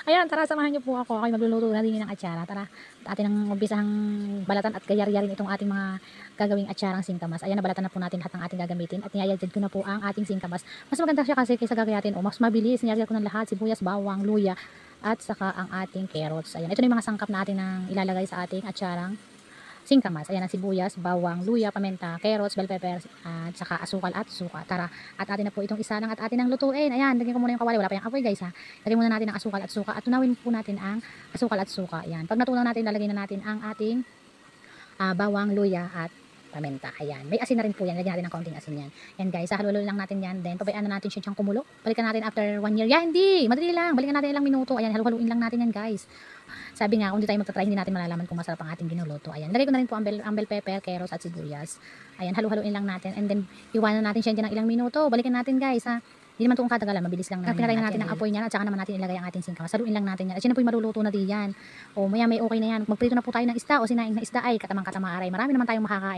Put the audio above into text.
Ayan, tara samahan niyo po ako. Ako'y magluluto na din ng atsara. Tara, at atin ang umpisang balatan at gayar-yarin itong ating mga gagawing atsarang singkamas. Ayan, nabalatan na po natin lahat ng ating gagamitin at niyayagad ko na po ang ating singkamas. Mas maganda siya kasi kaysa gagayatin o mas mabilis. Niyayagad ko ng lahat, sibuyas, bawang, luya at saka ang ating carrots. Ayan, ito na yung mga sangkap na atin ang ilalagay sa ating atsarang singkamas. Ayan ang sibuyas, bawang, luya, pamenta, carrots, bell pepper, at saka asukal at suka. Tara, at atin na po itong isa lang at atin ang lutuin. Ayan, lagyan ko muna yung kawali. Wala pa yung apoy guys ha. Lagyan muna natin ang asukal at suka at tunawin po natin ang asukal at suka. Ayan, pag natunaw natin, lalagyan na natin ang ating bawang, luya at paminta. Ayan. May asin na rin po yan. Lagyan natin ng kaunting asin yan. Yan guys. Halulo lang natin yan. Then, pabayaan na natin siya siyang kumulo. Balikan natin after 1 year. Yan, hindi. Madali lang. Balikan natin ilang minuto. Ayan, halu-haluin lang natin yan guys. Sabi nga, kung di tayo magtatry, hindi natin malalaman kung masarap ang ating ginuluto. Ayan. Lagay ko na rin po ang bell pepper, carrots at sibuyas. Ayan, halu-haluin lang natin. And then, iwanan natin siya dyan ng ilang minuto. Balikan natin guys ha. Hindi naman ito kung katagalan, mabilis lang naman. Pinatay na natin ang apoy niya at saka naman natin ilagay ang ating singkamas. Saluin lang natin yan. At yan na po yung maluluto na diyan. O maya may okay na yan. Magprito na po tayo ng isda o sinaing na isda ay katamang-katama aray. Marami naman tayong makakain.